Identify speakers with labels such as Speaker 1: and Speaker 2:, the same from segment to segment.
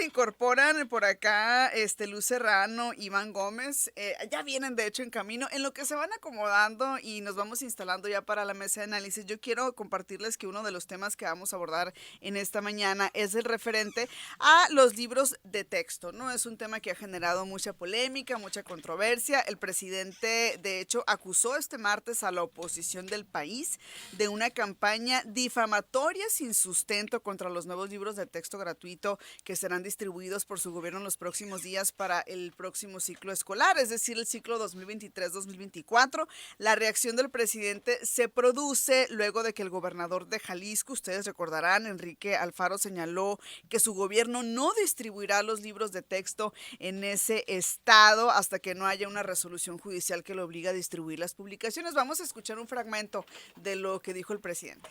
Speaker 1: incorporan por acá, Luz Serrano, Iván Gómez, ya vienen de hecho en camino, en lo que se van acomodando y nos vamos instalando ya para la mesa de análisis. Yo quiero compartirles que uno de los temas que vamos a abordar en esta mañana es el referente a los libros de texto, ¿no? Es un tema que ha generado mucha polémica, mucha controversia. El presidente, de hecho, acusó este martes a la oposición del país de una campaña difamatoria sin sustento contra los nuevos libros de texto gratuito que serán distribuidos por su gobierno en los próximos días para el próximo ciclo escolar, es decir, el ciclo 2023-2024. La reacción del presidente se produce luego de que el gobernador de Jalisco, ustedes recordarán, Enrique Alfaro, señaló que su gobierno no distribuirá los libros de texto en ese estado hasta que no haya una resolución judicial que lo obligue a distribuir las publicaciones. Vamos a escuchar un fragmento de lo que dijo el presidente.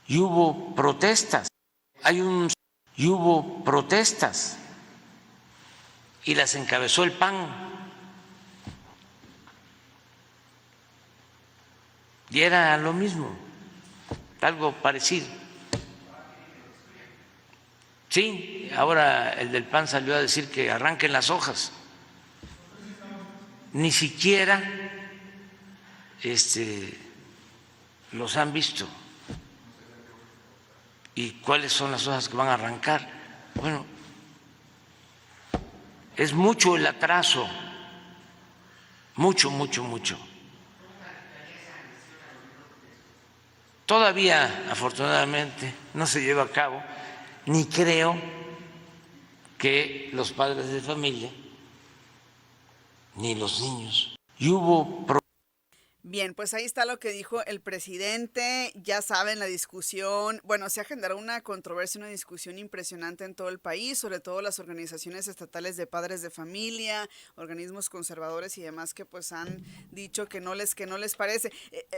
Speaker 2: Y hubo protestas, y hubo protestas, y las encabezó el PAN. Y era lo mismo, algo parecido. Sí, ahora el del PAN salió a decir que arranquen las hojas. Ni siquiera los han visto. ¿Y cuáles son las hojas que van a arrancar? Bueno, es mucho el atraso, mucho. Todavía, afortunadamente, no se lleva a cabo, ni creo que los padres de familia, ni los niños. Y hubo
Speaker 1: Bien, pues ahí está lo que dijo el presidente. Ya saben, la discusión, bueno, se ha generado una controversia, una discusión impresionante en todo el país, sobre todo las organizaciones estatales de padres de familia, organismos conservadores y demás que pues han dicho que no les parece.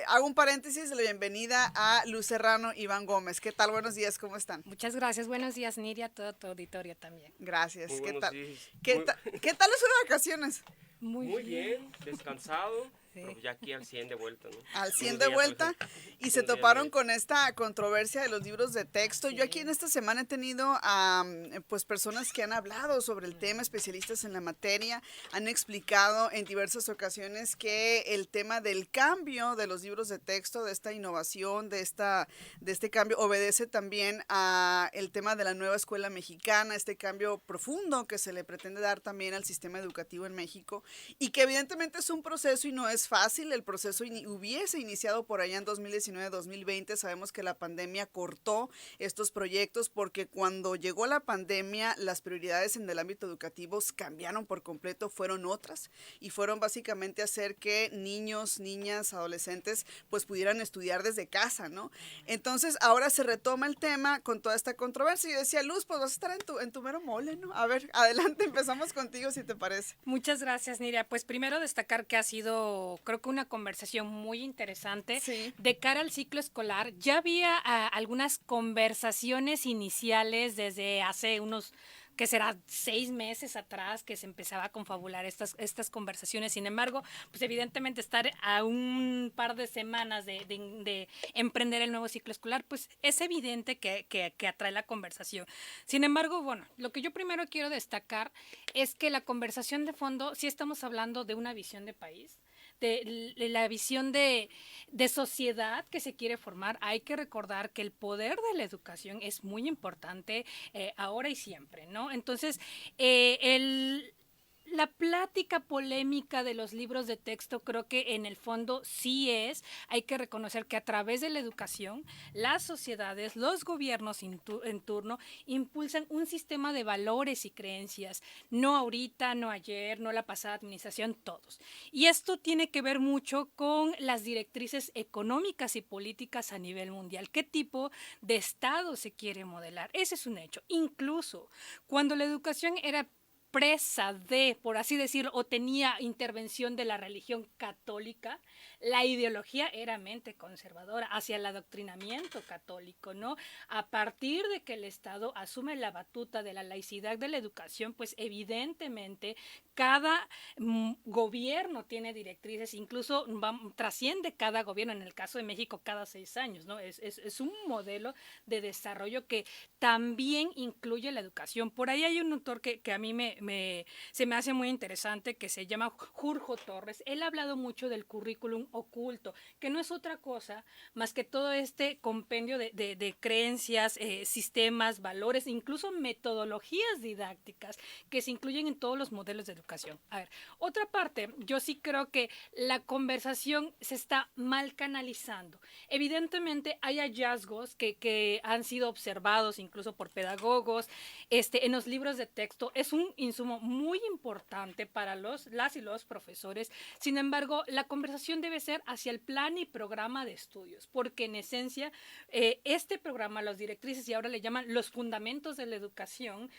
Speaker 1: Hago un paréntesis de la bienvenida a Luz Serrano, Iván Gómez. ¿Qué tal? Buenos días, ¿cómo están?
Speaker 3: Muchas gracias, buenos días, Nidia, todo tu auditorio también.
Speaker 1: Gracias.
Speaker 4: Muy
Speaker 1: ¿Qué
Speaker 4: buenos
Speaker 1: tal?
Speaker 4: días.
Speaker 1: ¿Qué tal sus vacaciones?
Speaker 4: Muy bien, descansado,
Speaker 3: Sí.
Speaker 4: pero ya aquí al 100 de vuelta, ¿no?
Speaker 1: Al 100
Speaker 4: Unos
Speaker 1: de
Speaker 4: días
Speaker 1: vuelta
Speaker 4: al-
Speaker 1: y se
Speaker 4: unos días
Speaker 1: toparon
Speaker 4: de-
Speaker 1: con esta controversia de los libros de texto. Yo aquí en esta semana he tenido a pues personas que han hablado sobre el tema, especialistas en la materia, han explicado en diversas ocasiones que el tema del cambio de los libros de texto, de esta innovación, de este cambio, obedece también a el tema de la nueva escuela mexicana, este cambio profundo que se le pretende dar también al sistema educativo en México y que evidentemente es un proceso y no es fácil. El proceso hubiese iniciado por allá en 2019-2020. Sabemos que la pandemia cortó estos proyectos porque cuando llegó la pandemia las prioridades en el ámbito educativo cambiaron por completo, fueron otras y fueron básicamente hacer que niños, niñas, adolescentes pues pudieran estudiar desde casa, ¿no? Entonces ahora se retoma el tema con toda esta controversia. Yo decía, Luz, pues vas a estar en tu mero mole, ¿no? A ver, adelante, empezamos contigo si te parece.
Speaker 3: Muchas gracias, Nidia. Pues primero destacar que ha sido, creo que una conversación muy interesante.
Speaker 1: Sí.
Speaker 3: De cara al ciclo escolar. Ya había algunas conversaciones iniciales desde hace unos, que será 6 meses atrás, que se empezaba a confabular estas conversaciones. Sin embargo, pues evidentemente estar a un par de semanas de emprender el nuevo ciclo escolar, pues es evidente que atrae la conversación. Sin embargo, bueno, lo que yo primero quiero destacar es que la conversación de fondo, sí estamos hablando de una visión de país, de la visión de sociedad que se quiere formar. Hay que recordar que el poder de la educación es muy importante ahora y siempre, ¿no? Entonces, la plática polémica de los libros de texto creo que en el fondo sí hay que reconocer que a través de la educación, las sociedades, los gobiernos en turno impulsan un sistema de valores y creencias, no ahorita, no ayer, no la pasada administración, todos. Y esto tiene que ver mucho con las directrices económicas y políticas a nivel mundial. ¿Qué tipo de Estado se quiere modelar? Ese es un hecho. Incluso cuando la educación era presa de, por así decirlo, o tenía intervención de la religión católica, la ideología era mente conservadora hacia el adoctrinamiento católico, ¿no? A partir de que el Estado asume la batuta de la laicidad de la educación, pues evidentemente cada gobierno tiene directrices, incluso trasciende cada gobierno, en el caso de México cada 6 años, ¿no? Es un modelo de desarrollo que también incluye la educación. Por ahí hay un autor que a mí se me hace muy interesante, que se llama Jurjo Torres. Él ha hablado mucho del currículum oculto, que no es otra cosa más que todo este compendio de creencias, sistemas, valores, incluso metodologías didácticas que se incluyen en todos los modelos de educación. A ver, otra parte, yo sí creo que la conversación se está mal canalizando. Evidentemente hay hallazgos que han sido observados incluso por pedagogos en los libros de texto. Es un insumo muy importante para las y los profesores. Sin embargo, la conversación debe ser hacia el plan y programa de estudios, porque en esencia este programa, las directrices, y ahora le llaman los fundamentos de la educación,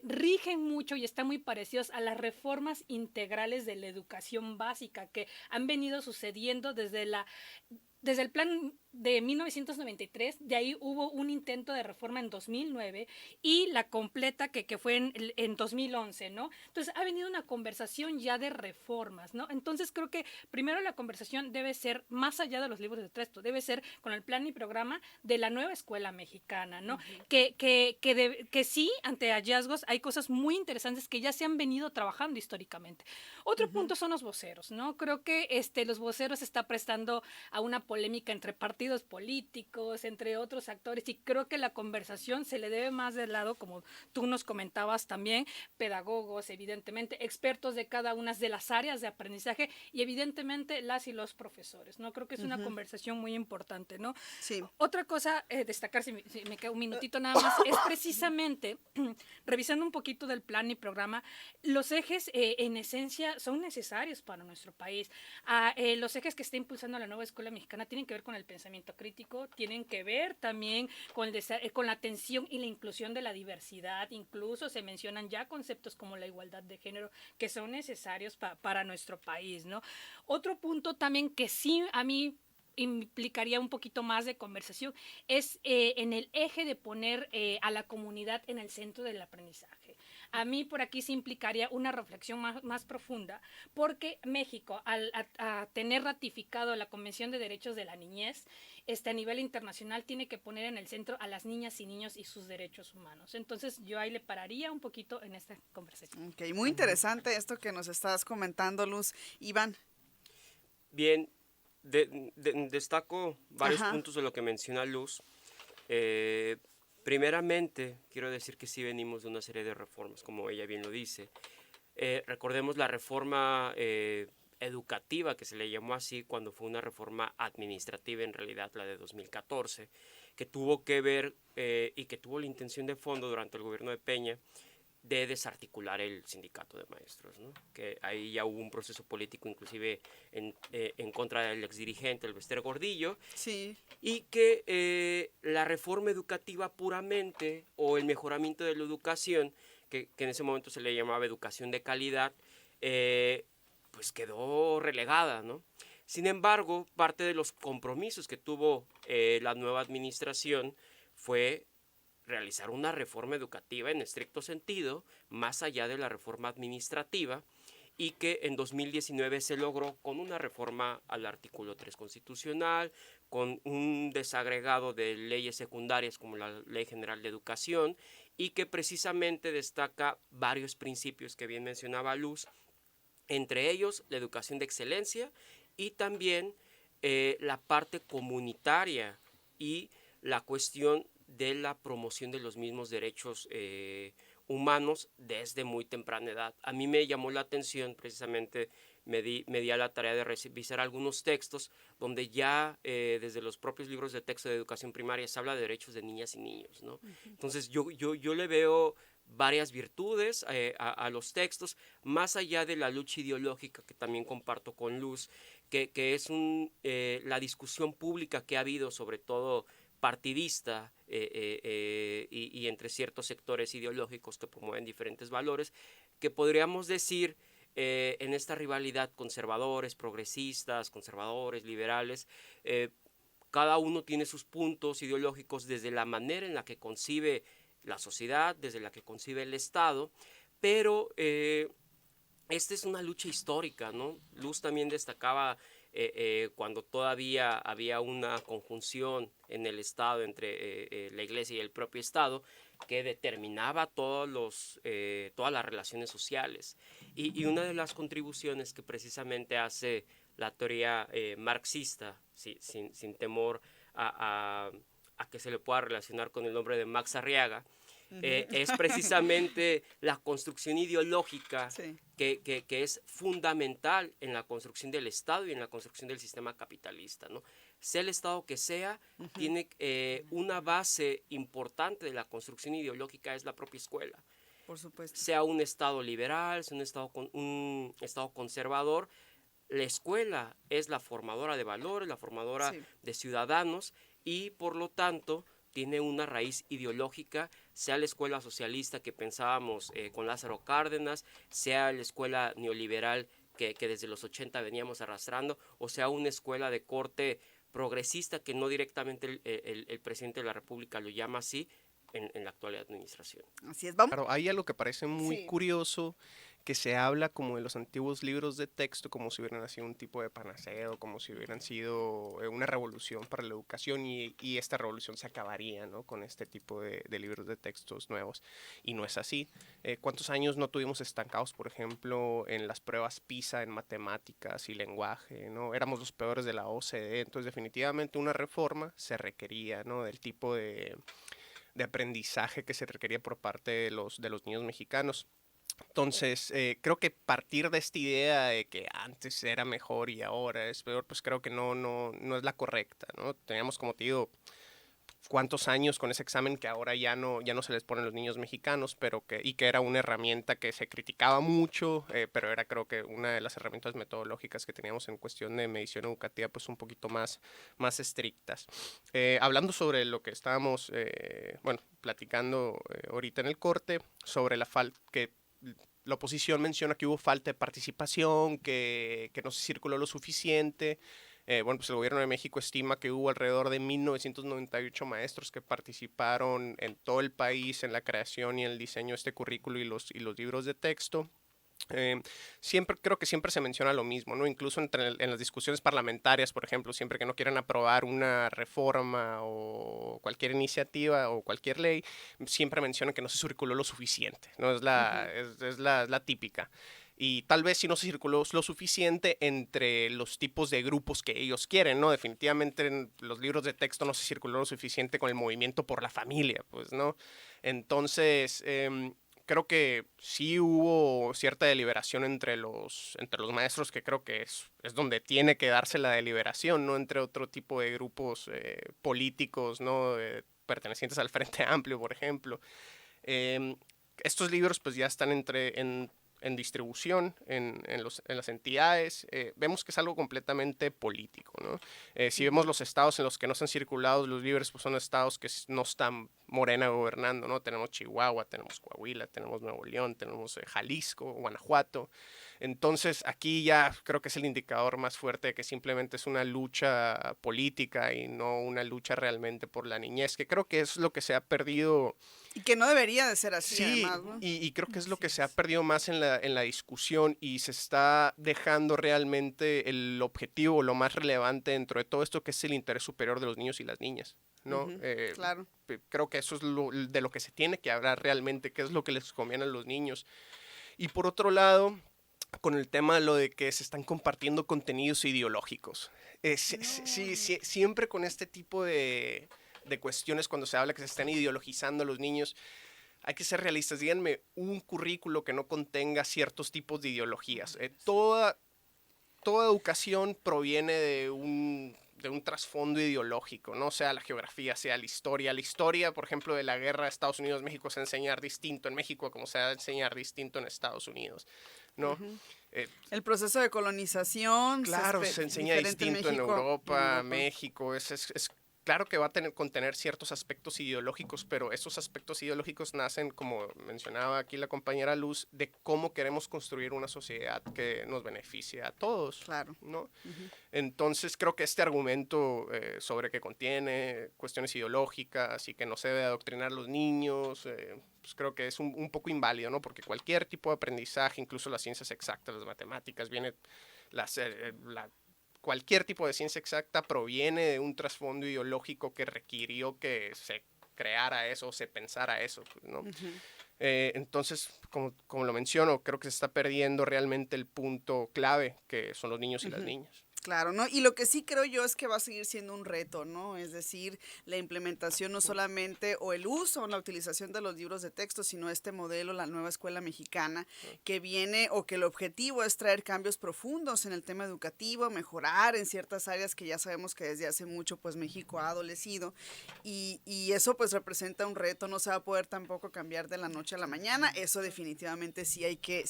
Speaker 3: rigen mucho y están muy parecidos a las reformas integrales de la educación básica que han venido sucediendo desde el plan de 1993, de ahí hubo un intento de reforma en 2009 y la completa que fue en 2011, ¿no? Entonces ha venido una conversación ya de reformas, ¿no? Entonces creo que primero la conversación debe ser más allá de los libros de texto, debe ser con el plan y programa de la nueva escuela mexicana, ¿no? Que sí, ante hallazgos, hay cosas muy interesantes que ya se han venido trabajando históricamente. Otro punto son los voceros, ¿no? Creo que los voceros se está prestando a una polémica entre partidos políticos, entre otros actores, y creo que la conversación se le debe más del lado, como tú nos comentabas también, pedagogos, evidentemente, expertos de cada una de las áreas de aprendizaje y evidentemente las y los profesores, ¿no? Creo que es una conversación muy importante, ¿no?
Speaker 1: Sí.
Speaker 3: Otra cosa, destacar, si me queda un minutito nada más, es precisamente, revisando un poquito del plan y programa, los ejes en esencia son necesarios para nuestro país. Los ejes que está impulsando la nueva escuela mexicana tienen que ver con el pensamiento crítico, tienen que ver también con la atención y la inclusión de la diversidad, incluso se mencionan ya conceptos como la igualdad de género que son necesarios para nuestro país, ¿no? Otro punto también que sí a mí implicaría un poquito más de conversación es en el eje de poner a la comunidad en el centro del aprendizaje. A mí por aquí se implicaría una reflexión más profunda, porque México, a tener ratificado la Convención de Derechos de la Niñez, a nivel internacional tiene que poner en el centro a las niñas y niños y sus derechos humanos. Entonces yo ahí le pararía un poquito en esta conversación.
Speaker 1: Ok, muy interesante esto que nos estás comentando, Luz. Iván.
Speaker 4: Bien, destaco varios puntos de lo que menciona Luz. Primeramente, quiero decir que sí venimos de una serie de reformas, como ella bien lo dice. Recordemos la reforma educativa, que se le llamó así, cuando fue una reforma administrativa, en realidad la de 2014, que tuvo que ver y que tuvo la intención de fondo durante el gobierno de Peña de desarticular el sindicato de maestros, ¿no? Que ahí ya hubo un proceso político inclusive en contra del exdirigente, el Bester Gordillo,
Speaker 1: Sí.
Speaker 4: y que la reforma educativa puramente o el mejoramiento de la educación, que en ese momento se le llamaba educación de calidad, pues quedó relegada, ¿no? Sin embargo, parte de los compromisos que tuvo la nueva administración fue realizar una reforma educativa en estricto sentido, más allá de la reforma administrativa, y que en 2019 se logró con una reforma al artículo 3 constitucional, con un desagregado de leyes secundarias como la Ley General de Educación, y que precisamente destaca varios principios que bien mencionaba Luz, entre ellos la educación de excelencia y también la parte comunitaria y la cuestión de la promoción de los mismos derechos humanos desde muy temprana edad. A mí me llamó la atención, precisamente me di a la tarea de revisar algunos textos donde ya desde los propios libros de texto de educación primaria se habla de derechos de niñas y niños, ¿no? Entonces yo le veo varias virtudes a los textos, más allá de la lucha ideológica que también comparto con Luz, que es la discusión pública que ha habido, sobre todo partidista y entre ciertos sectores ideológicos que promueven diferentes valores, que podríamos decir en esta rivalidad conservadores, progresistas, conservadores, liberales, cada uno tiene sus puntos ideológicos desde la manera en la que concibe la sociedad, desde la que concibe el Estado, pero esta es una lucha histórica, ¿no? Luz también destacaba cuando todavía había una conjunción en el Estado entre la Iglesia y el propio Estado que determinaba todas las relaciones sociales. Y una de las contribuciones que precisamente hace la teoría marxista, sin temor a que se le pueda relacionar con el nombre de Max Arriaga, es precisamente la construcción ideológica
Speaker 1: Sí.
Speaker 4: que es fundamental en la construcción del Estado y en la construcción del sistema capitalista, ¿no? Sea el Estado que sea, tiene una base importante de la construcción ideológica, es la propia escuela.
Speaker 1: Por supuesto.
Speaker 4: Sea un Estado liberal, sea un Estado conservador, la escuela es la formadora de valores, la formadora
Speaker 1: Sí.
Speaker 4: de ciudadanos y por lo tanto tiene una raíz ideológica, sea la escuela socialista que pensábamos con Lázaro Cárdenas, sea la escuela neoliberal que desde los 80 veníamos arrastrando, o sea una escuela de corte progresista que no directamente el presidente de la República lo llama así en la actual administración.
Speaker 1: Así es. Vamos.
Speaker 5: Claro, hay algo que parece muy
Speaker 1: Sí.
Speaker 5: curioso, que se habla como de los antiguos libros de texto, como si hubieran sido un tipo de panaceo, como si hubieran sido una revolución para la educación y esta revolución se acabaría, ¿no? Con este tipo de libros de textos nuevos. Y no es así. ¿Cuántos años no tuvimos estancados, por ejemplo, en las pruebas PISA en matemáticas y lenguaje, ¿no? Éramos los peores de la OCDE, entonces definitivamente una reforma se requería, ¿no? Del tipo de aprendizaje que se requería por parte de los niños mexicanos. Entonces, creo que partir de esta idea de que antes era mejor y ahora es peor, pues creo que no es la correcta, ¿no? Teníamos, como te digo, cuántos años con ese examen que ahora ya no se les ponen los niños mexicanos, pero que era una herramienta que se criticaba mucho, pero era creo que una de las herramientas metodológicas que teníamos en cuestión de medición educativa, pues un poquito más estrictas. Hablando sobre lo que estábamos, platicando ahorita en el corte, sobre la falta que la oposición menciona que hubo falta de participación, que no se circuló lo suficiente. Pues el gobierno de México estima que hubo alrededor de 1998 maestros que participaron en todo el país en la creación y en el diseño de este currículo y los libros de texto. Creo que siempre se menciona lo mismo, ¿no? Incluso en las discusiones parlamentarias, por ejemplo, siempre que no quieren aprobar una reforma o cualquier iniciativa o cualquier ley, siempre mencionan que no se circuló lo suficiente, ¿no? Es la típica. Y tal vez si no se circuló lo suficiente entre los tipos de grupos que ellos quieren, ¿no? Definitivamente en los libros de texto no se circuló lo suficiente con el movimiento por la familia, pues, ¿no? Entonces, creo que sí hubo cierta deliberación entre los maestros, que creo que es donde tiene que darse la deliberación, ¿no? Entre otro tipo de grupos políticos, ¿no? Pertenecientes al Frente Amplio, por ejemplo. Estos libros pues ya están en distribución en las entidades. Vemos que es algo completamente político, ¿no? Si vemos los estados en los que no se han circulado los libros, pues son estados que no están Morena gobernando, ¿no? Tenemos Chihuahua, tenemos Coahuila, tenemos Nuevo León, tenemos Jalisco, Guanajuato. Entonces aquí ya creo que es el indicador más fuerte de que simplemente es una lucha política y no una lucha realmente por la niñez, que creo que es lo que se ha perdido.
Speaker 1: Y que no debería de ser así,
Speaker 5: Sí,
Speaker 1: además, ¿no?
Speaker 5: y creo que es lo
Speaker 1: Así
Speaker 5: que se ha
Speaker 1: es.
Speaker 5: perdido más en la discusión y se está dejando realmente el objetivo, lo más relevante dentro de todo esto, que es el interés superior de los niños y las niñas, ¿no?
Speaker 1: Claro.
Speaker 5: Creo que eso es de lo que se tiene que hablar realmente, qué es lo que les conviene a los niños. Y por otro lado, con el tema de lo de que se están compartiendo contenidos ideológicos. Siempre con este tipo de cuestiones, cuando se habla que se están ideologizando a los niños, hay que ser realistas. Díganme un currículo que no contenga ciertos tipos de ideologías. Toda educación proviene de un trasfondo ideológico, ¿no? Sea la geografía, sea la historia. La historia, por ejemplo, de la guerra de Estados Unidos-México se va a enseñar distinto en México como se va a enseñar distinto en Estados Unidos, ¿no?
Speaker 1: El proceso de colonización.
Speaker 5: Claro, se enseña
Speaker 1: diferente
Speaker 5: distinto en
Speaker 1: México y
Speaker 5: Europa, México. Es claro que va a contener ciertos aspectos ideológicos, pero esos aspectos ideológicos nacen, como mencionaba aquí la compañera Luz, de cómo queremos construir una sociedad que nos beneficie a todos.
Speaker 1: Claro.
Speaker 5: ¿No? Entonces creo que este argumento sobre que contiene cuestiones ideológicas y que no se debe adoctrinar a los niños, pues creo que es un poco inválido, ¿no? Porque cualquier tipo de aprendizaje, incluso las ciencias exactas, las matemáticas, cualquier tipo de ciencia exacta proviene de un trasfondo ideológico que requirió que se creara eso, se pensara eso, ¿no? Entonces, como lo menciono, creo que se está perdiendo realmente el punto clave, que son los niños y las niñas.
Speaker 1: Claro, ¿no? Y lo que sí creo yo es que va a seguir siendo un reto, ¿no? Es decir, la implementación no solamente o el uso o la utilización de los libros de texto, sino este modelo, la nueva escuela mexicana, que viene o que el objetivo es traer cambios profundos en el tema educativo, mejorar en ciertas áreas que ya sabemos que desde hace mucho pues México ha adolecido y eso pues representa un reto, no se va a poder tampoco cambiar de la noche a la mañana, eso definitivamente sí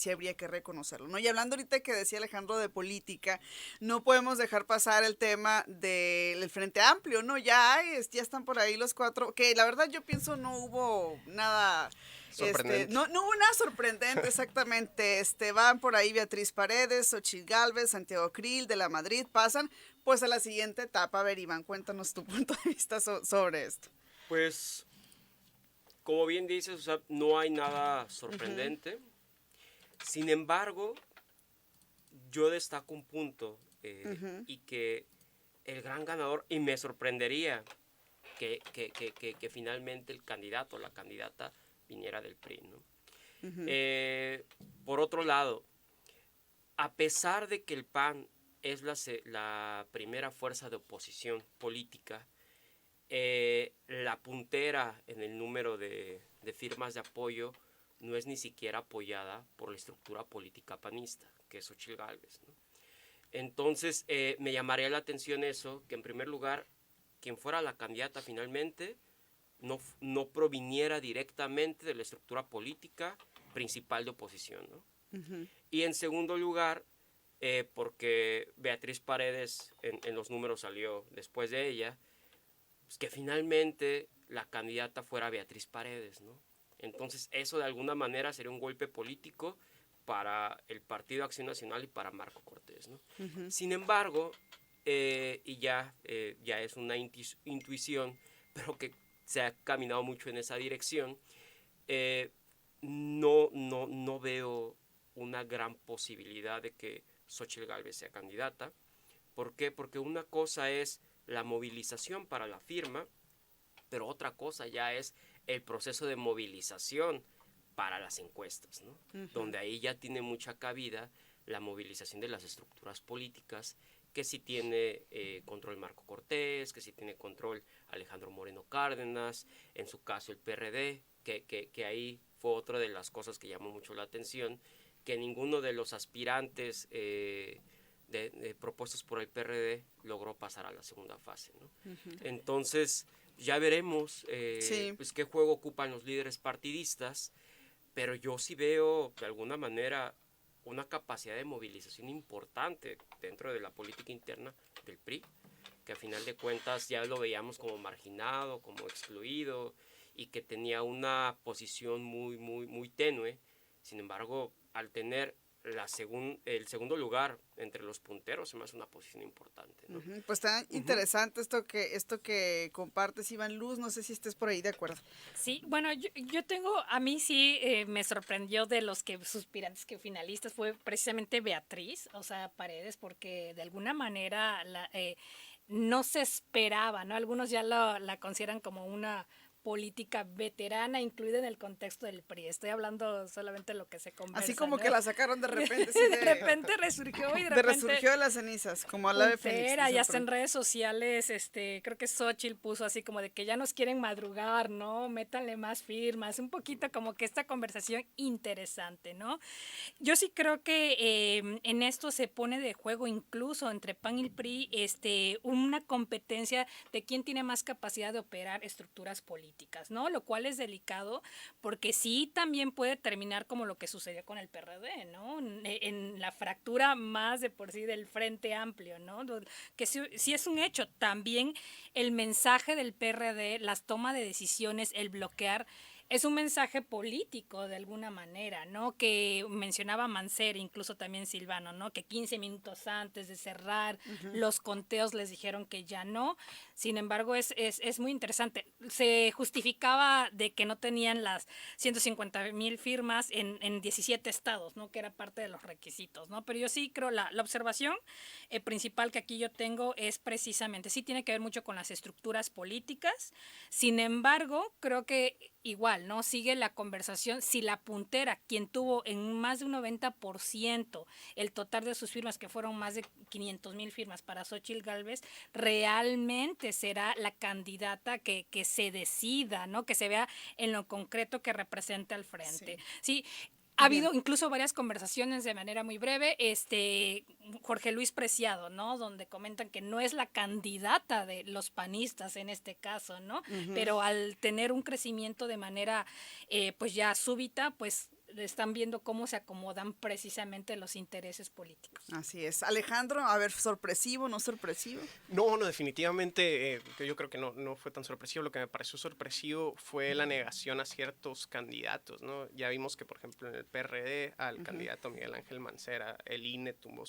Speaker 1: habría que reconocerlo, ¿no? Y hablando ahorita que decía Alejandro de política, no podemos dejar pasar el tema del Frente Amplio, ¿no? Ya están por ahí los 4, que la verdad yo pienso no hubo nada
Speaker 5: sorprendente.
Speaker 1: No hubo nada sorprendente, exactamente. Van por ahí Beatriz Paredes, Xochitl Gálvez, Santiago Krill, de la Madrid, pasan pues a la siguiente etapa. A ver, Iván, cuéntanos tu punto de vista sobre esto.
Speaker 4: Pues, como bien dices, o sea, no hay nada sorprendente. Sin embargo, yo destaco un punto y que el gran ganador, y me sorprendería que finalmente el candidato o la candidata viniera del PRI, ¿no? Por otro lado, a pesar de que el PAN es la primera fuerza de oposición política, la puntera en el número de firmas de apoyo no es ni siquiera apoyada por la estructura política panista, que es Xochitl Gálvez, ¿no? Entonces, me llamaría la atención eso, que en primer lugar, quien fuera la candidata finalmente no proviniera directamente de la estructura política principal de oposición, ¿no? Y en segundo lugar, porque Beatriz Paredes en los números salió después de ella, pues que finalmente la candidata fuera Beatriz Paredes, ¿no? Entonces, eso de alguna manera sería un golpe político para el Partido Acción Nacional y para Marco Cortés, ¿no? Sin embargo, y ya es una intuición, pero que se ha caminado mucho en esa dirección, no veo una gran posibilidad de que Xochitl Gálvez sea candidata. ¿Por qué? Porque una cosa es la movilización para la firma, pero otra cosa ya es el proceso de movilización para las encuestas, ¿no? Donde ahí ya tiene mucha cabida la movilización de las estructuras políticas, que si tiene control Marco Cortés, que si tiene control Alejandro Moreno Cárdenas, en su caso el PRD, que ahí fue otra de las cosas que llamó mucho la atención, que ninguno de los aspirantes propuestos por el PRD logró pasar a la segunda fase, ¿no? Entonces, ya veremos pues qué juego ocupan los líderes partidistas, pero yo sí veo de alguna manera una capacidad de movilización importante dentro de la política interna del PRI, que a final de cuentas ya lo veíamos como marginado, como excluido, y que tenía una posición muy tenue. Sin embargo, al tener el segundo lugar entre los punteros, se me hace una posición importante, ¿no?
Speaker 1: Pues está interesante esto que compartes, Iván. Luz, no sé si estés por ahí de acuerdo.
Speaker 3: Sí, bueno, yo tengo, a mí sí me sorprendió de los suspirantes que finalistas fue precisamente Beatriz, o sea, Paredes, porque de alguna manera no se esperaba, ¿no? Algunos ya la consideran como una política veterana incluida en el contexto del PRI. Estoy hablando solamente de lo que se conversa,
Speaker 1: así como, ¿no? Que la sacaron de repente.
Speaker 3: De repente resurgió y de repente
Speaker 1: resurgió de las cenizas, como a la de Fénix.
Speaker 3: Y hasta en redes sociales, creo que Xochitl puso así como de que ya nos quieren madrugar, ¿no? Métanle más firmas, un poquito como que esta conversación interesante, ¿no? Yo sí creo que en esto se pone de juego incluso entre PAN y el PRI una competencia de quién tiene más capacidad de operar estructuras políticas. políticas, ¿no? Lo cual es delicado porque sí también puede terminar como lo que sucedió con el PRD, ¿no? En la fractura más de por sí del Frente Amplio, ¿no? Que sí es un hecho. También el mensaje del PRD, las tomas de decisiones, el bloquear, es un mensaje político de alguna manera, ¿no? Que mencionaba Mancera, incluso también Silvano, ¿no? Que 15 minutos antes de cerrar los conteos les dijeron que ya no. Sin embargo, es muy interesante. Se justificaba de que no tenían las 150,000 firmas en 17 estados, ¿no? Que era parte de los requisitos, ¿no? Pero yo sí creo, la observación principal que aquí yo tengo es precisamente, sí tiene que ver mucho con las estructuras políticas. Sin embargo, creo que igual, ¿no? Sigue la conversación. Si la puntera, quien tuvo en más de un 90% el total de sus firmas, que fueron más de 500,000 firmas para Xóchitl Gálvez, realmente será la candidata que se decida, ¿no? Que se vea en lo concreto que representa al frente. Sí. Ha habido incluso varias conversaciones de manera muy breve, Jorge Luis Preciado, ¿no? Donde comentan que no es la candidata de los panistas en este caso, ¿no? Pero al tener un crecimiento de manera, pues ya súbita, pues están viendo cómo se acomodan precisamente los intereses políticos.
Speaker 1: Así es. Alejandro, a ver, ¿sorpresivo, no sorpresivo?
Speaker 5: No, definitivamente que yo creo que no fue tan sorpresivo. Lo que me pareció sorpresivo fue la negación a ciertos candidatos, ¿no? Ya vimos que, por ejemplo, en el PRD, al candidato Miguel Ángel Mancera, el INE tumbó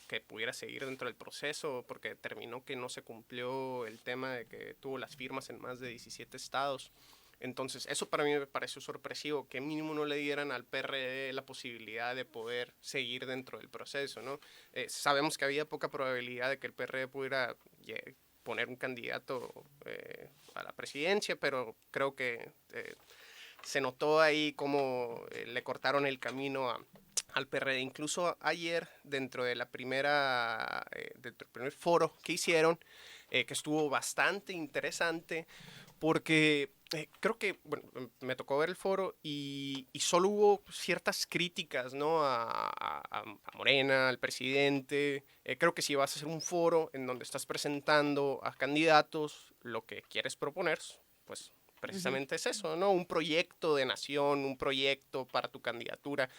Speaker 5: que pudiera seguir dentro del proceso porque determinó que no se cumplió el tema de que tuvo las firmas en más de 17 estados. Entonces, eso para mí me pareció sorpresivo, que mínimo no le dieran al PRD la posibilidad de poder seguir dentro del proceso, ¿no? Sabemos que había poca probabilidad de que el PRD pudiera poner un candidato a la presidencia, pero creo que se notó ahí cómo le cortaron el camino al PRD. Incluso ayer, dentro de del primer foro que hicieron, que estuvo bastante interesante, porque creo que, bueno, me tocó ver el foro y solo hubo ciertas críticas, ¿no? a Morena, al presidente. Creo que si vas a hacer un foro en donde estás presentando a candidatos lo que quieres proponer, pues precisamente es eso, ¿no? Un proyecto de nación, un proyecto para tu candidatura,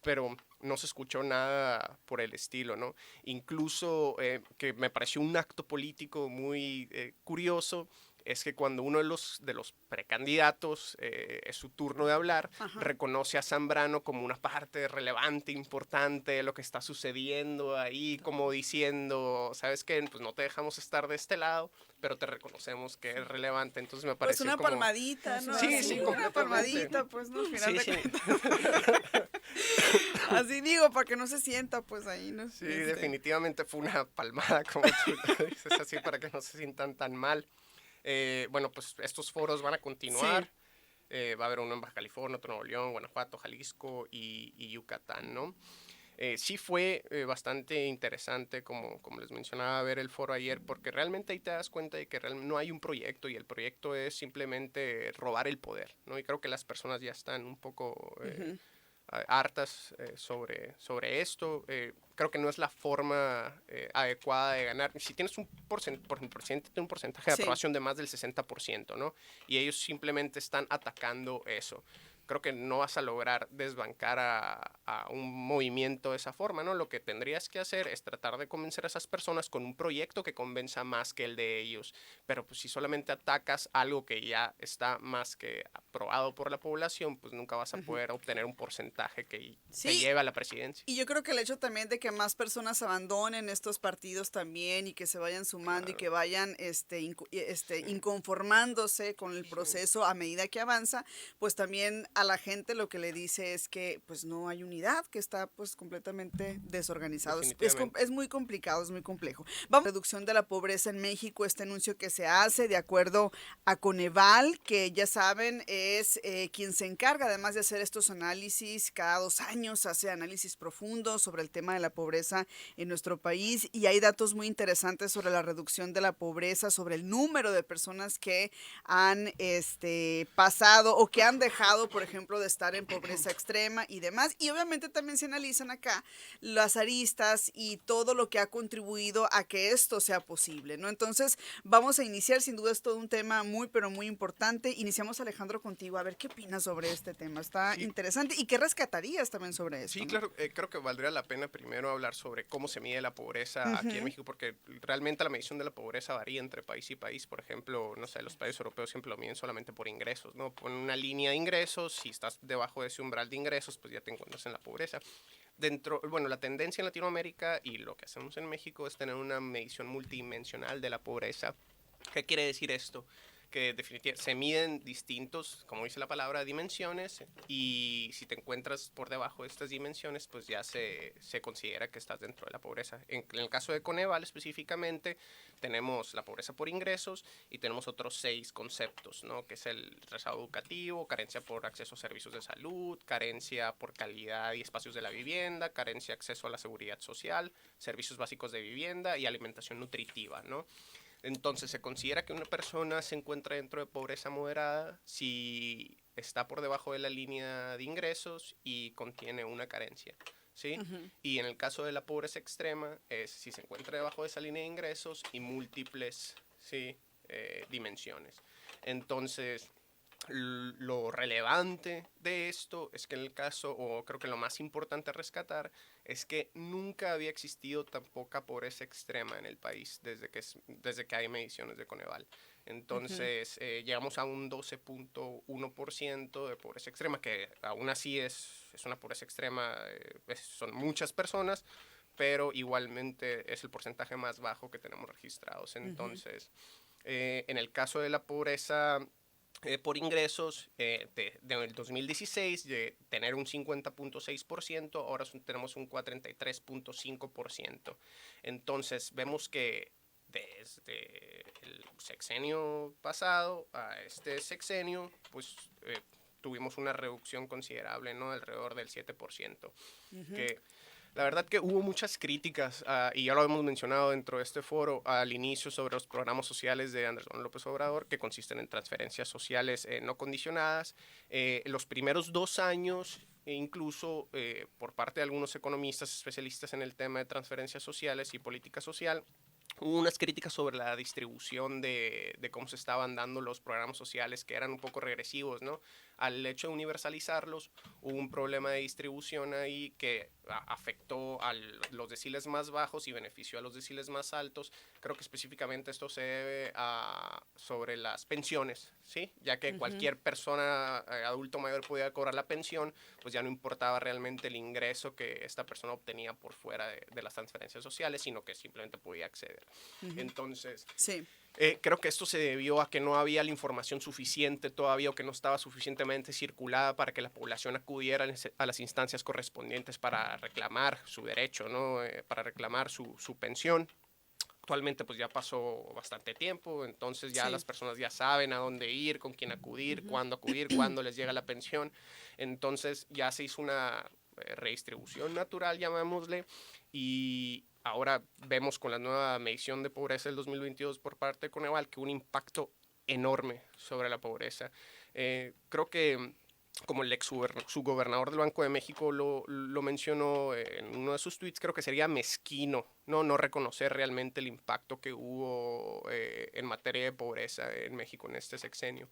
Speaker 5: pero no se escuchó nada por el estilo, ¿no? Incluso que me pareció un acto político muy curioso, es que cuando uno de los precandidatos es su turno de hablar, reconoce a Zambrano como una parte relevante, importante de lo que está sucediendo ahí, como diciendo, ¿sabes qué? Pues no te dejamos estar de este lado, pero te reconocemos que es relevante. Entonces me pareció
Speaker 1: pues una
Speaker 5: como...
Speaker 1: palmadita, ¿no?
Speaker 5: Sí,
Speaker 1: Así,
Speaker 5: sí,
Speaker 1: una
Speaker 5: completamente.
Speaker 1: palmadita, pues, ¿no? Al final
Speaker 5: Sí,
Speaker 1: de
Speaker 5: sí.
Speaker 1: cuentas. Así digo, para que no se sienta, pues, ahí, ¿no?
Speaker 5: Sí, definitivamente fue una palmada, como tú lo dices, así para que no se sientan tan mal. Bueno, pues estos foros van a continuar. Va a haber uno en Baja California, otro en Nuevo León, Guanajuato, Jalisco y Yucatán, ¿no? Sí fue bastante interesante, como les mencionaba, ver el foro ayer, porque realmente ahí te das cuenta de que no hay un proyecto y el proyecto es simplemente robar el poder, ¿no? Y creo que las personas ya están un poco hartas sobre esto. Creo que no es la forma adecuada de ganar. Si tienes un porcentaje de aprobación de más del 60%, ¿no? Y ellos simplemente están atacando eso. Creo que no vas a lograr desbancar a un movimiento de esa forma, ¿no? Lo que tendrías que hacer es tratar de convencer a esas personas con un proyecto que convenza más que el de ellos. Pero pues si solamente atacas algo que ya está más que aprobado por la población, pues nunca vas a poder obtener un porcentaje que te lleve a la presidencia.
Speaker 1: Y yo creo que el hecho también de que más personas abandonen estos partidos también y que se vayan sumando y que vayan inconformándose con el proceso a medida que avanza, pues también a la gente lo que le dice es que pues no hay unidad, que está pues completamente desorganizado. Es muy complicado, es muy complejo. Vamos a la reducción de la pobreza en México, este anuncio que se hace de acuerdo a Coneval, que ya saben es quien se encarga además de hacer estos análisis, cada 2 años hace análisis profundos sobre el tema de la pobreza en nuestro país y hay datos muy interesantes sobre la reducción de la pobreza, sobre el número de personas que han pasado o que han dejado por por ejemplo, de estar en pobreza extrema y demás. Y obviamente también se analizan acá las aristas y todo lo que ha contribuido a que esto sea posible, ¿no? Entonces, vamos a iniciar, sin duda es todo un tema muy, pero muy importante. Iniciamos, Alejandro, contigo. A ver, ¿qué opinas sobre este tema? Está
Speaker 5: Sí,
Speaker 1: interesante. ¿Y qué rescatarías también sobre esto,
Speaker 5: sí,
Speaker 1: no?
Speaker 5: claro, creo que valdría la pena primero hablar sobre cómo se mide la pobreza aquí en
Speaker 1: Ujú.
Speaker 5: México, porque realmente la medición de la pobreza varía entre país y país. Por ejemplo, no sé, los países europeos siempre lo miden solamente por ingresos, ¿no? Ponen una línea de ingresos, si estás debajo de ese umbral de ingresos, pues ya te encuentras en la pobreza. Bueno, la tendencia en Latinoamérica y lo que hacemos en México es tener una medición multidimensional de la pobreza. ¿Qué quiere decir esto? Que definitivamente se miden distintos, como dice la palabra, dimensiones, y si te encuentras por debajo de estas dimensiones, pues ya se considera que estás dentro de la pobreza. En el caso de Coneval específicamente, tenemos la pobreza por ingresos y tenemos otros 6 conceptos, ¿no? Que es el rezago educativo, carencia por acceso a servicios de salud, carencia por calidad y espacios de la vivienda, carencia acceso a la seguridad social, servicios básicos de vivienda y alimentación nutritiva, ¿no? Entonces se considera que una persona se encuentra dentro de pobreza moderada si está por debajo de la línea de ingresos y contiene una carencia, ¿sí?
Speaker 1: Ujú.
Speaker 5: Y en el caso de la pobreza extrema es si se encuentra debajo de esa línea de ingresos y múltiples, ¿sí? Dimensiones. Entonces, lo relevante de esto es que en el caso, o creo que lo más importante a rescatar, es que nunca había existido tan poca pobreza extrema en el país desde que hay mediciones de Coneval.
Speaker 1: Ujú.
Speaker 5: Entonces, llegamos a un 12.1% de pobreza extrema, que aún así es una pobreza extrema, son muchas personas, pero igualmente es el porcentaje más bajo que tenemos registrados.
Speaker 1: Ujú.
Speaker 5: Entonces, en el caso de la pobreza por ingresos del 2016 de tener un 50.6%, ahora tenemos un 43.5%. Entonces vemos que desde el sexenio pasado a este sexenio, pues tuvimos una reducción considerable, ¿no? Alrededor del 7%,
Speaker 1: Ujú.
Speaker 5: que la verdad que hubo muchas críticas, y ya lo hemos mencionado dentro de este foro al inicio, sobre los programas sociales de Andrés Manuel López Obrador, que consisten en transferencias sociales no condicionadas. Los primeros 2 años, e incluso por parte de algunos economistas especialistas en el tema de transferencias sociales y política social, hubo unas críticas sobre la distribución de cómo se estaban dando los programas sociales, que eran un poco regresivos, ¿no? Al hecho de universalizarlos, hubo un problema de distribución ahí que afectó a los deciles más bajos y benefició a los deciles más altos. Creo que específicamente esto se debe sobre las pensiones, ¿sí? Ya que
Speaker 1: Ujú.
Speaker 5: cualquier persona adulto mayor podía cobrar la pensión, pues ya no importaba realmente el ingreso que esta persona obtenía por fuera de las transferencias sociales, sino que simplemente podía acceder.
Speaker 1: Ujú.
Speaker 5: Entonces,
Speaker 1: Sí.
Speaker 5: creo que esto se debió a que no había la información suficiente todavía, o que no estaba suficientemente circulada para que la población acudiera a las instancias correspondientes para reclamar su derecho, ¿no? Para reclamar su pensión. Actualmente pues ya pasó bastante tiempo, entonces ya
Speaker 1: Sí.
Speaker 5: las personas ya saben a dónde ir, con quién acudir,
Speaker 1: Ujú.
Speaker 5: cuándo les llega la pensión. Entonces ya se hizo una redistribución natural, llamémosle, y ahora vemos con la nueva medición de pobreza del 2022 por parte de Coneval que un impacto enorme sobre la pobreza. Creo que como el subgobernador del Banco de México lo mencionó en uno de sus tweets, creo que sería mezquino no reconocer realmente el impacto que hubo en materia de pobreza en México en este sexenio.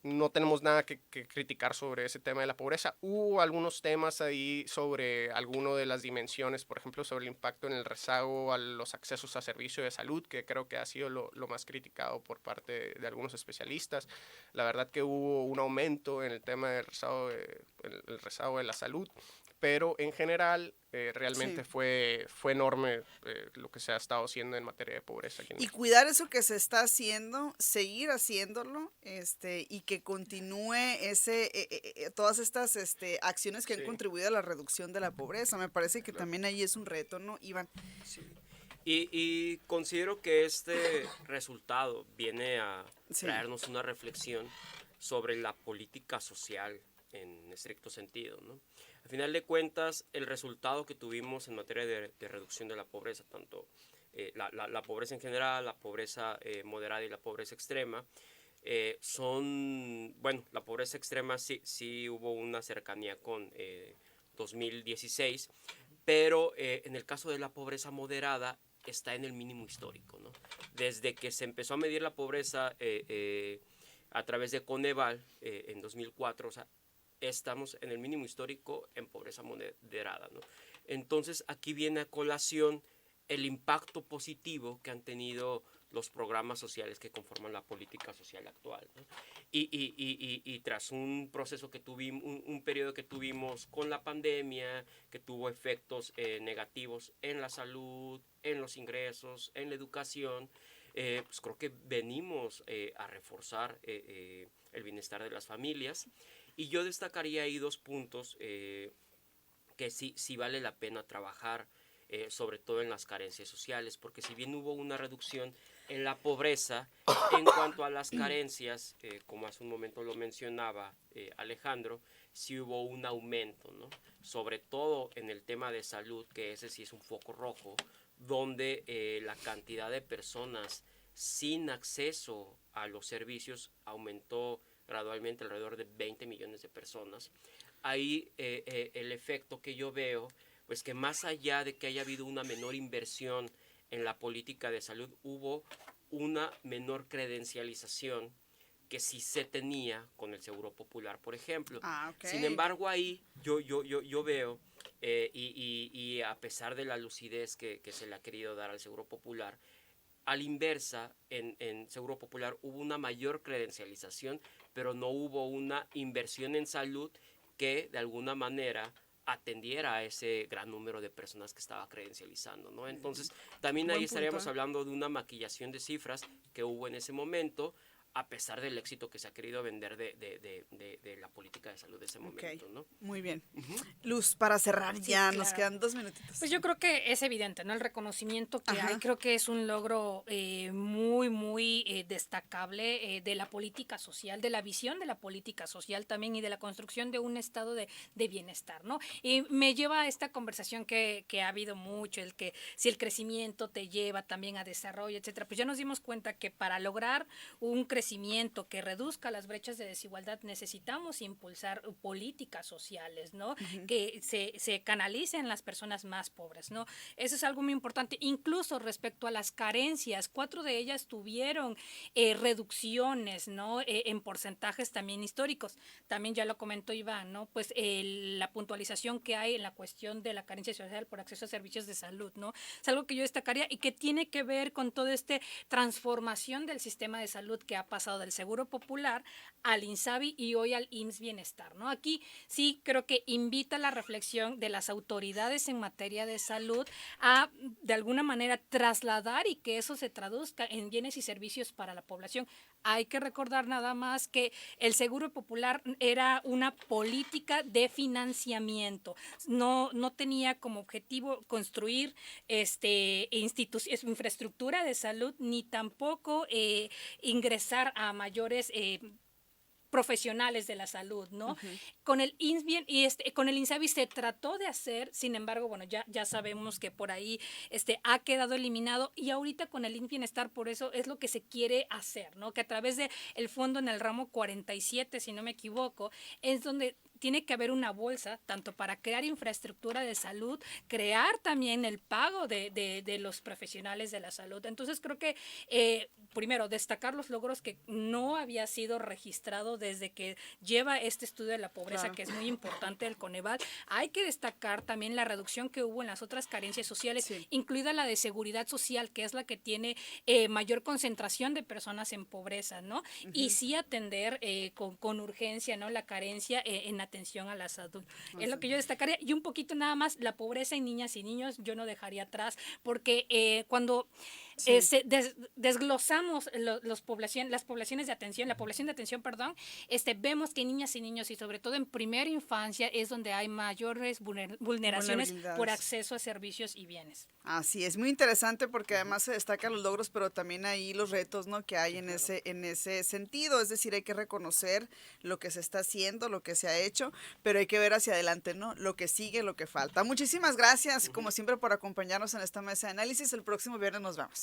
Speaker 5: No tenemos nada que criticar sobre ese tema de la pobreza. Hubo algunos temas ahí sobre alguno de las dimensiones, por ejemplo, sobre el impacto en el rezago a los accesos a servicio de salud, que creo que ha sido lo más criticado por parte de algunos especialistas. La verdad que hubo un aumento en el tema del el rezago de la salud, pero en general
Speaker 1: Sí.
Speaker 5: realmente fue enorme lo que se ha estado haciendo en materia de pobreza aquí en
Speaker 1: Y
Speaker 5: México.
Speaker 1: cuidar eso que se está haciendo, seguir haciéndolo, y que continúe todas estas acciones que han
Speaker 5: Sí,
Speaker 1: contribuido a la reducción de la pobreza. Me parece que
Speaker 5: claro.
Speaker 1: también ahí es un reto, ¿no, Iván?
Speaker 4: Sí. Y considero que este resultado viene a
Speaker 1: Sí.
Speaker 4: traernos una reflexión sobre la política social en estricto sentido, ¿no? Al final de cuentas, el resultado que tuvimos en materia de reducción de la pobreza, tanto la pobreza en general, la pobreza moderada y la pobreza extrema, bueno, la pobreza extrema sí hubo una cercanía con 2016, pero en el caso de la pobreza moderada está en el mínimo histórico, ¿no? Desde que se empezó a medir la pobreza a través de Coneval en 2004, o sea, estamos en el mínimo histórico en pobreza moderada, ¿no? Entonces aquí viene a colación el impacto positivo que han tenido los programas sociales que conforman la política social actual, ¿no? Y tras un proceso que tuvimos, un periodo que tuvimos con la pandemia, que tuvo efectos negativos en la salud, en los ingresos, en la educación, pues creo que venimos a reforzar el bienestar de las familias. Y yo destacaría ahí 2 puntos que sí vale la pena trabajar, sobre todo en las carencias sociales, porque si bien hubo una reducción en la pobreza, en cuanto a las carencias, como hace un momento lo mencionaba Alejandro, sí hubo un aumento, ¿no? Sobre todo en el tema de salud, que ese sí es un foco rojo, donde la cantidad de personas sin acceso a los servicios aumentó gradualmente alrededor de 20 millones de personas. Ahí el efecto que yo veo, pues que más allá de que haya habido una menor inversión en la política de salud, hubo una menor credencialización que sí se tenía con el Seguro Popular, por ejemplo.
Speaker 1: Okay.
Speaker 4: Sin embargo, ahí yo veo, y a pesar de la lucidez que se le ha querido dar al Seguro Popular, a la inversa, en Seguro Popular hubo una mayor credencialización, pero no hubo una inversión en salud que de alguna manera atendiera a ese gran número de personas que estaba credencializando, ¿no? Entonces, también ahí estaríamos hablando de una maquillación de cifras que hubo en ese momento, a pesar del éxito que se ha querido vender de la política de salud de ese momento, ¿no?
Speaker 1: Muy bien. Luz, para cerrar ya, nos quedan 2 minutitos.
Speaker 3: Pues yo creo que es evidente, ¿no? El reconocimiento que hay, creo que es un logro muy destacable de la política social, de la visión de la política social también y de la construcción de un estado de bienestar, ¿no? Y me lleva a esta conversación que ha habido mucho, el que si el crecimiento te lleva también a desarrollo, etcétera, pues ya nos dimos cuenta que para lograr un crecimiento que reduzca las brechas de desigualdad necesitamos impulsar políticas sociales, ¿no? Que se canalicen las personas más pobres, ¿no? Eso es algo muy importante, incluso respecto a las carencias, 4 de ellas tuvieron reducciones, ¿no? En porcentajes también históricos. También ya lo comentó Iván, ¿no? Pues la puntualización que hay en la cuestión de la carencia social por acceso a servicios de salud, ¿no? Es algo que yo destacaría y que tiene que ver con toda esta transformación del sistema de salud que ha pasado del Seguro Popular al INSABI y hoy al IMSS Bienestar, ¿no? Aquí sí creo que invita a la reflexión de las autoridades en materia de salud a, de alguna manera, trasladar y que eso se traduzca en bienes y servicios para la población. Hay que recordar nada más que el Seguro Popular era una política de financiamiento, no tenía como objetivo construir infraestructura de salud ni tampoco ingresar a mayores profesionales de la salud, ¿no? Con el INSBI y con el INSABI se trató de hacer, sin embargo, bueno, ya sabemos que por ahí ha quedado eliminado y ahorita con el INSS Bienestar, por eso es lo que se quiere hacer, ¿no? Que a través de el fondo en el ramo 47, si no me equivoco, es donde tiene que haber una bolsa, tanto para crear infraestructura de salud, crear también el pago de los profesionales de la salud. Entonces creo que, primero, destacar los logros que no había sido registrado desde que lleva este estudio de la pobreza, que es muy importante del Coneval. Hay que destacar también la reducción que hubo en las otras carencias sociales, incluida la de seguridad social, que es la que tiene mayor concentración de personas en pobreza, ¿no? Y sí atender con urgencia, ¿no? La carencia en atención a la salud. Es lo que yo destacaría. Y un poquito nada más, la pobreza en niñas y niños, yo no dejaría atrás, porque cuando desglosamos las poblaciones de atención, la población de atención, perdón, vemos que niñas y niños, y sobre todo en primera infancia, es donde hay mayores vulneraciones por acceso a servicios y bienes.
Speaker 1: Así es, muy interesante porque además se destacan los logros, pero también ahí los retos, ¿no? Que hay en ese sentido. Es decir, hay que reconocer lo que se está haciendo, lo que se ha hecho, pero hay que ver hacia adelante, ¿no? Lo que sigue, lo que falta. Muchísimas gracias, como siempre, por acompañarnos en esta mesa de análisis. El próximo viernes nos vemos.